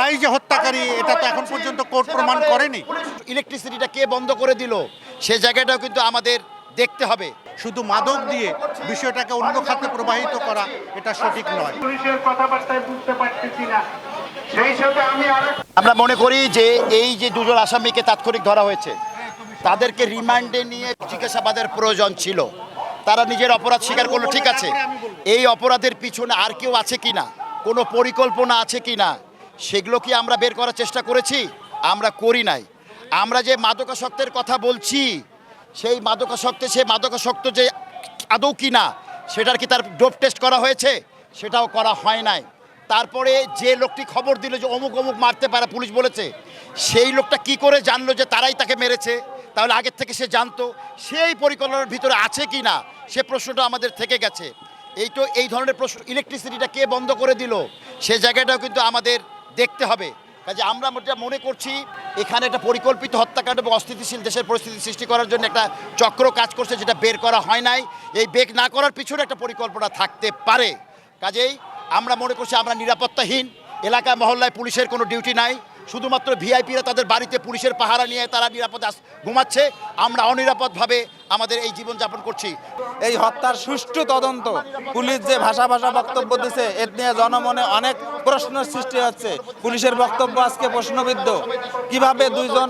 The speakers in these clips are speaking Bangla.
তারাই যে হত্যাকারী এটা তো এখন পর্যন্ত কোর্ট প্রমাণ করেনি। ইলেকট্রিসিটিটা কে বন্ধ করে দিল সে জায়গাটাও কিন্তু আমাদের দেখতে হবে। শুধু মাদক দিয়ে বিষয়টাকে অন্য খাতে প্রবাহিত করা এটা সঠিক নয়। পুলিশের কথাবার্তায় বুঝতে পারতেছি না। সেই সাথে আমরা মনে করি যে এই যে দুজন আসামিকে তাৎক্ষণিক ধরা হয়েছে তাদেরকে রিমান্ডে নিয়ে জিজ্ঞাসাবাদের প্রয়োজন ছিল। তারা নিজের অপরাধ স্বীকার করলো, ঠিক আছে। এই অপরাধের পিছনে আর কেউ আছে কিনা, কোনো পরিকল্পনা আছে কিনা, সেগুলো কি আমরা বের করার চেষ্টা করেছি? আমরা করি নাই। আমরা যে মাদকাসক্তের কথা বলছি সেই মাদকাসক্ত যে আদৌ কিনা সেটার কি তার ডোপ টেস্ট করা হয়েছে? সেটাও করা হয় নাই। তারপরে যে লোকটি খবর দিল যে অমুক অমুক মারতে পারে, পুলিশ বলেছে, সেই লোকটা কি করে জানলো যে তারাই তাকে মেরেছে? তাহলে আগের থেকে সে জানতো, সেই পরিকল্পনার ভিতরে আছে কি না সে প্রশ্নটা আমাদের থেকে গেছে। এই ধরনের প্রশ্ন, ইলেকট্রিসিটিটা কে বন্ধ করে দিল সে জায়গাটাও কিন্তু আমাদের দেখতে হবে। কাজে আমরা মনে করছি এখানে একটা পরিকল্পিত হত্যাকাণ্ড এবং অস্থিতিশীল দেশের পরিস্থিতি সৃষ্টি করার জন্য একটা চক্র কাজ করছে, যেটা বের করা হয় নাই। এই বের না করার পিছনে একটা পরিকল্পনা থাকতে পারে। কাজেই আমরা মনে করছি আমরা নিরাপত্তাহীন। এলাকা মহল্লায় পুলিশের কোনো ডিউটি নাই, শুধুমাত্র ভিআইপিরা তাদের বাড়িতে পুলিশের পাহারা নিয়ে তারা নিরাপদে ঘুমাচ্ছে। আমরা অনিরাপদভাবে আমাদের এই জীবনযাপন করছি। এই হত্যার সুষ্ঠু তদন্ত, পুলিশ যে ভাষা বক্তব্য দিছে এর নিয়ে জনমনে অনেক প্রশ্নের সৃষ্টি হচ্ছে। পুলিশের বক্তব্য আজকে প্রশ্নবিদ্ধ। কিভাবে দুইজন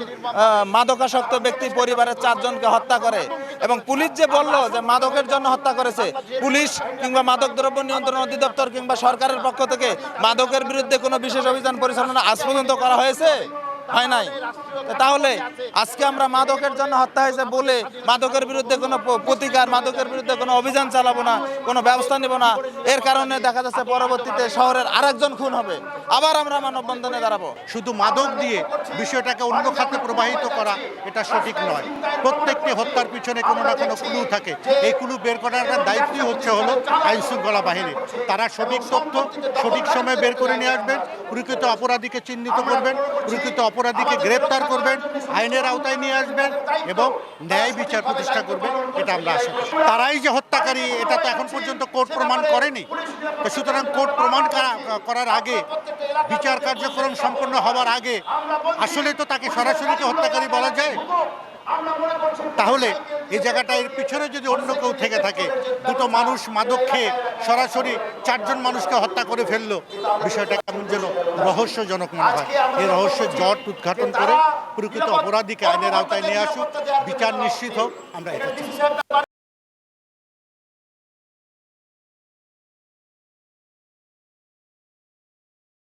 মাদকাসক্ত ব্যক্তি পরিবারের 4 জনকে হত্যা করে, এবং পুলিশ যে বলল যে মাদকের জন্য হত্যা করেছে, পুলিশ কিংবা মাদক দ্রব্য নিয়ন্ত্রণ অধিদপ্তর কিংবা সরকারের পক্ষ থেকে মাদকের বিরুদ্ধে কোনো বিশেষ অভিযান পরিচালনা আজ পর্যন্ত করা হয়েছে? হয় নাই। তাহলে আজকে আমরা মাদকের জন্য হত্যা হয়েছে বলে মাদকের বিরুদ্ধে কোনো প্রতিকার, মাদকের বিরুদ্ধে কোনো অভিযান চালাবো না, কোনো ব্যবস্থা নেব না, এর কারণে দেখা যাচ্ছে পরবর্তীতে শহরের আরেকজন খুন হবে, আবার আমরা মানববন্ধনে দাঁড়াবো। শুধু মাদক দিয়ে বিষয়টাকে অন্য খাতে প্রবাহিত করা এটা সঠিক নয়। প্রত্যেকটি হত্যার পিছনে কোনো না কোনো ক্লু থাকে। এই ক্লু বের করার দায়িত্বই হলো আইন শৃঙ্খলা বাহিনী। তারা সঠিক তথ্য সঠিক সময়ে বের করে নিয়ে আসবেন, প্রকৃত অপরাধীকে চিহ্নিত করবেন, প্রকৃত অপরাধীকে গ্রেপ্তার করবেন, আইনের আওতায় নিয়ে আসবেন এবং ন্যায় বিচার প্রতিষ্ঠা করবেন। এটা আমরা আশা করি। তারাই যে হত্যাকারী এটা তো এখন পর্যন্ত কোর্ট প্রমাণ করেনি। তো সুতরাং কোর্ট প্রমাণ করার আগে, বিচার কার্যক্রম সম্পন্ন হওয়ার আগে আসলে তো তাকে সরাসরি হত্যাকারী বলা যায়? তাহলে এই জায়গাটা এর পিছনে যদি অন্য কেউ থেকে থাকে, দুটো মানুষ মাদক খেয়ে সরাসরি 4 জন মানুষকে হত্যা করে ফেললো, বিষয়টা কেমন যেন রহস্যজনক মনে হয়। এই রহস্যের জট উদ্ঘাটন করে প্রকৃত অপরাধীকে আইনের আওতায় নিয়ে আসুক, বিচার নিশ্চিত হোক, আমরা এটা চাই।